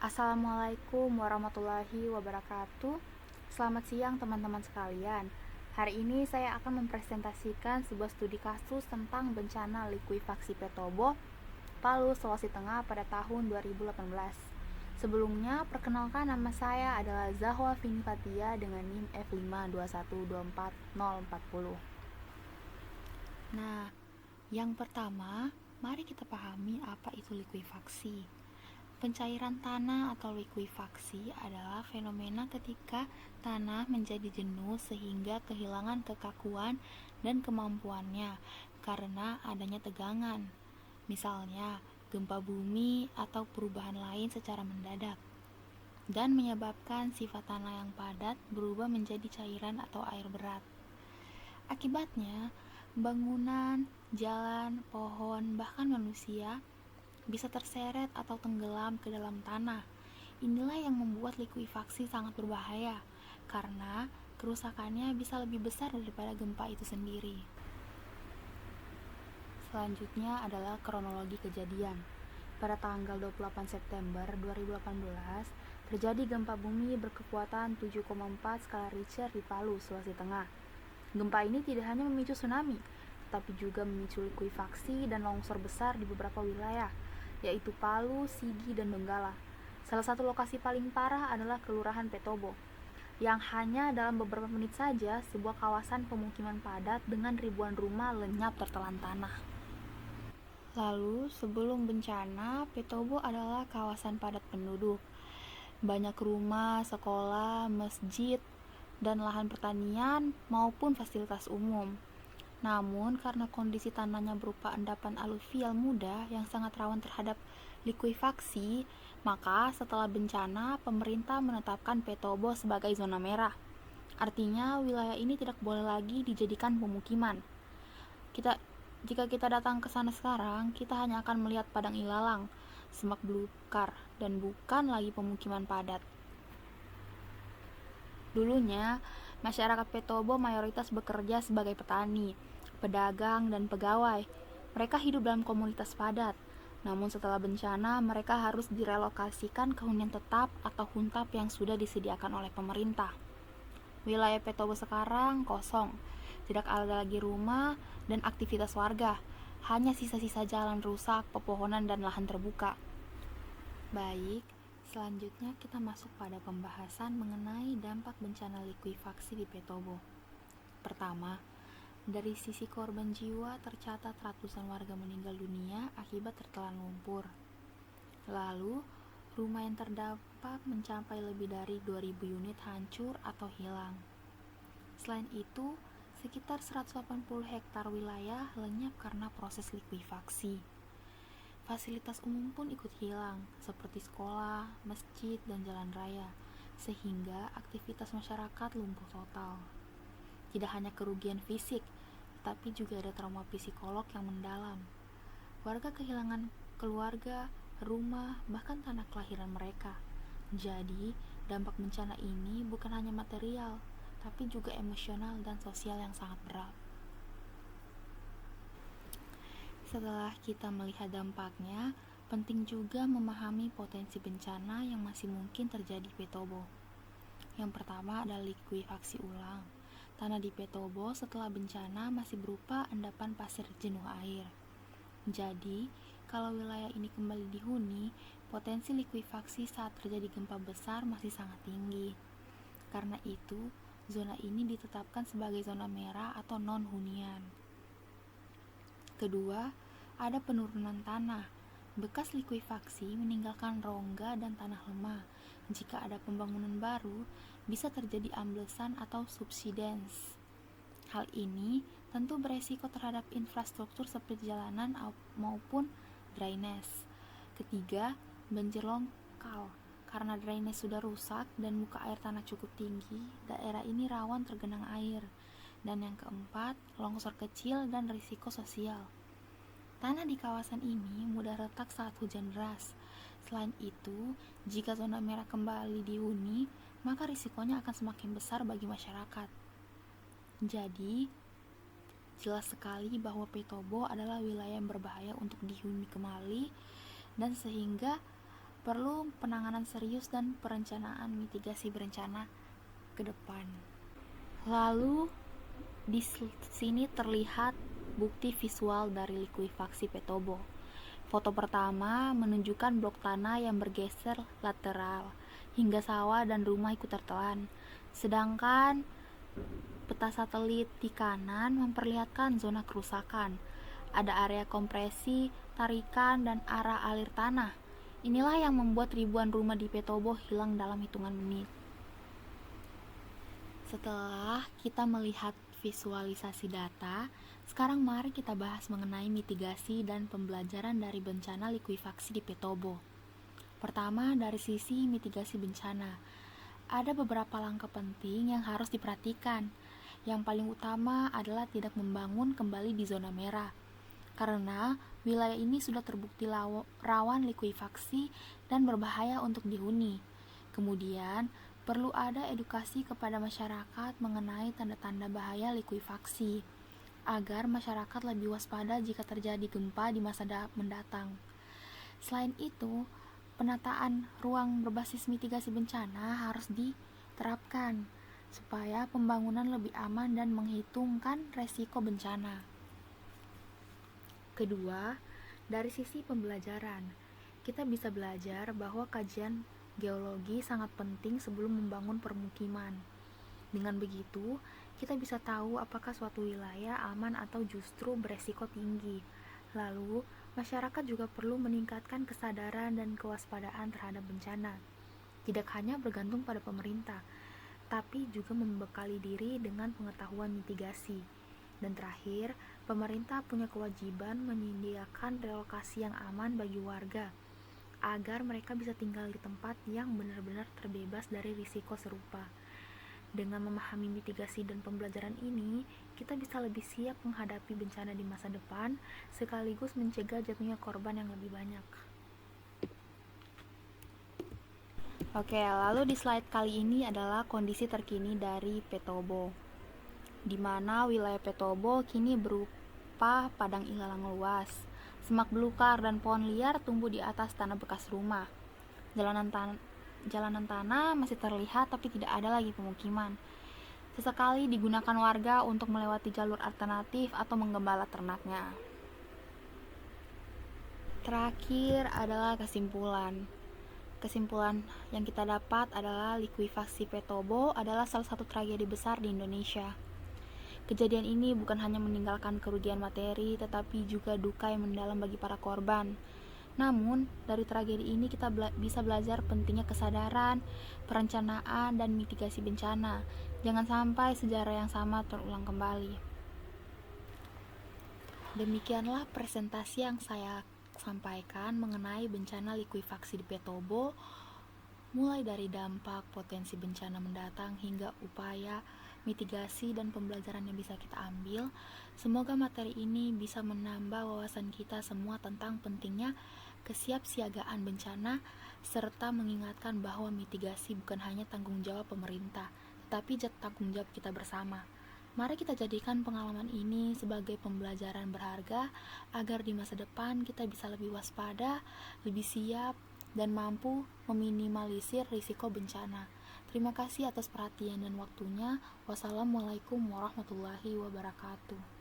Assalamualaikum warahmatullahi wabarakatuh. Selamat siang teman-teman sekalian. Hari ini saya akan mempresentasikan sebuah studi kasus tentang bencana likuifaksi Petobo, Palu, Sulawesi Tengah pada tahun 2018. Sebelumnya, perkenalkan nama saya adalah Zahwa Vini Fatia dengan NIM F521240440. Nah, yang pertama, mari kita pahami apa itu likuifaksi. Pencairan tanah atau likuifaksi adalah fenomena ketika tanah menjadi jenuh sehingga kehilangan kekakuan dan kemampuannya karena adanya tegangan. Misalnya, gempa bumi atau perubahan lain secara mendadak dan menyebabkan sifat tanah yang padat berubah menjadi cairan atau air berat. Akibatnya, bangunan, jalan, pohon, bahkan manusia bisa terseret atau tenggelam ke dalam tanah. Inilah yang membuat likuifaksi sangat berbahaya, karena kerusakannya bisa lebih besar daripada gempa itu sendiri. Selanjutnya adalah kronologi kejadian. Pada tanggal 28 September 2018, terjadi gempa bumi berkekuatan 7,4 skala Richter di Palu, Sulawesi Tengah. Gempa ini tidak hanya memicu tsunami, tetapi juga memicu likuifaksi dan longsor besar di beberapa wilayah, yaitu Palu, Sigi, dan Donggala. Salah satu lokasi paling parah adalah Kelurahan Petobo, yang hanya dalam beberapa menit saja sebuah kawasan pemukiman padat dengan ribuan rumah lenyap tertelan tanah. Lalu, sebelum bencana, Petobo adalah kawasan padat penduduk. Banyak rumah, sekolah, masjid, dan lahan pertanian maupun fasilitas umum. Namun, karena kondisi tanahnya berupa endapan aluvial muda yang sangat rawan terhadap likuifaksi, maka setelah bencana, pemerintah menetapkan Petobo sebagai zona merah. Artinya, wilayah ini tidak boleh lagi dijadikan pemukiman. Jika kita datang ke sana sekarang, kita hanya akan melihat padang ilalang, semak belukar, dan bukan lagi pemukiman padat. Dulunya, masyarakat Petobo mayoritas bekerja sebagai petani, pedagang, dan pegawai. Mereka hidup dalam komunitas padat. Namun setelah bencana, mereka harus direlokasikan ke hunian tetap atau huntap yang sudah disediakan oleh pemerintah. Wilayah Petobo sekarang kosong. Tidak ada lagi rumah dan aktivitas warga. Hanya sisa-sisa jalan rusak, pepohonan, dan lahan terbuka. Baik, selanjutnya kita masuk pada pembahasan mengenai dampak bencana likuifaksi di Petobo. Pertama, dari sisi korban jiwa tercatat ratusan warga meninggal dunia akibat tertelan lumpur. Lalu, rumah yang terdampak mencapai lebih dari 2.000 unit hancur atau hilang. Selain itu, sekitar 180 hektar wilayah lenyap karena proses likuifaksi. Fasilitas umum pun ikut hilang, seperti sekolah, masjid, dan jalan raya, sehingga aktivitas masyarakat lumpuh total. Tidak hanya kerugian fisik, tetapi juga ada trauma psikolog yang mendalam. Warga kehilangan keluarga, rumah, bahkan tanah kelahiran mereka. Jadi, dampak bencana ini bukan hanya material, tapi juga emosional dan sosial yang sangat berat. Setelah kita melihat dampaknya, penting juga memahami potensi bencana yang masih mungkin terjadi di Petobo. Yang pertama adalah likuifaksi ulang. Tanah di Petobo setelah bencana masih berupa endapan pasir jenuh air. Jadi, kalau wilayah ini kembali dihuni, potensi likuifaksi saat terjadi gempa besar masih sangat tinggi. Karena itu, zona ini ditetapkan sebagai zona merah atau non-hunian. Kedua, ada penurunan tanah. Bekas likuifaksi meninggalkan rongga dan tanah lemah. Jika ada pembangunan baru, bisa terjadi amblesan atau subsidence. Hal ini tentu beresiko terhadap infrastruktur seperti jalanan maupun drainase. Ketiga, banjir lokal. Karena drainase sudah rusak dan muka air tanah cukup tinggi, daerah ini rawan tergenang air. Dan yang keempat, longsor kecil dan risiko sosial. Tanah di kawasan ini mudah retak saat hujan deras. Selain itu, jika zona merah kembali dihuni, maka risikonya akan semakin besar bagi masyarakat. Jadi, jelas sekali bahwa Petobo adalah wilayah yang berbahaya untuk dihuni kembali, dan sehingga perlu penanganan serius dan perencanaan mitigasi berencana ke depan. Lalu di sini terlihat bukti visual dari likuifaksi Petobo. Foto pertama menunjukkan blok tanah yang bergeser lateral hingga sawah dan rumah ikut tertelan. Sedangkan peta satelit di kanan memperlihatkan zona kerusakan. Ada area kompresi, tarikan, dan arah alir tanah. Inilah yang membuat ribuan rumah di Petobo hilang dalam hitungan menit. Setelah kita melihat visualisasi data, sekarang mari kita bahas mengenai mitigasi dan pembelajaran dari bencana likuifaksi di Petobo. Pertama, dari sisi mitigasi bencana, ada beberapa langkah penting yang harus diperhatikan. Yang paling utama adalah tidak membangun kembali di zona merah, karena wilayah ini sudah terbukti rawan likuifaksi dan berbahaya untuk dihuni. Kemudian, perlu ada edukasi kepada masyarakat mengenai tanda-tanda bahaya likuifaksi, agar masyarakat lebih waspada jika terjadi gempa di masa mendatang. Selain itu, penataan ruang berbasis mitigasi bencana harus diterapkan, supaya pembangunan lebih aman dan menghitungkan resiko bencana. Kedua, dari sisi pembelajaran, kita bisa belajar bahwa kajian geologi sangat penting sebelum membangun permukiman. Dengan begitu, kita bisa tahu apakah suatu wilayah aman atau justru beresiko tinggi. Lalu, masyarakat juga perlu meningkatkan kesadaran dan kewaspadaan terhadap bencana. Tidak hanya bergantung pada pemerintah, tapi juga membekali diri dengan pengetahuan mitigasi. Dan terakhir, pemerintah punya kewajiban menyediakan relokasi yang aman bagi warga, agar mereka bisa tinggal di tempat yang benar-benar terbebas dari risiko serupa. Dengan memahami mitigasi dan pembelajaran ini, kita bisa lebih siap menghadapi bencana di masa depan, sekaligus mencegah jatuhnya korban yang lebih banyak. Oke, lalu di slide kali ini adalah kondisi terkini dari Petobo, di mana wilayah Petobo kini berupa padang ilalang luas. Semak belukar dan pohon liar tumbuh di atas tanah bekas rumah. Jalanan tanah masih terlihat tapi tidak ada lagi pemukiman. Sesekali digunakan warga untuk melewati jalur alternatif atau menggembala ternaknya. Terakhir adalah kesimpulan. Kesimpulan yang kita dapat adalah likuifaksi Petobo adalah salah satu tragedi besar di Indonesia. Kejadian ini bukan hanya meninggalkan kerugian materi, tetapi juga duka yang mendalam bagi para korban. Namun, dari tragedi ini kita bisa belajar pentingnya kesadaran, perencanaan, dan mitigasi bencana. Jangan sampai sejarah yang sama terulang kembali. Demikianlah presentasi yang saya sampaikan mengenai bencana likuifaksi di Petobo, mulai dari dampak potensi bencana mendatang hingga upaya mitigasi dan pembelajaran yang bisa kita ambil. Semoga materi ini bisa menambah wawasan kita semua tentang pentingnya kesiapsiagaan bencana, serta mengingatkan bahwa mitigasi bukan hanya tanggung jawab pemerintah, tetapi tanggung jawab kita bersama. Mari kita jadikan pengalaman ini sebagai pembelajaran berharga, agar di masa depan kita bisa lebih waspada, lebih siap, dan mampu meminimalisir risiko bencana. Terima kasih atas perhatian dan waktunya. Wassalamualaikum warahmatullahi wabarakatuh.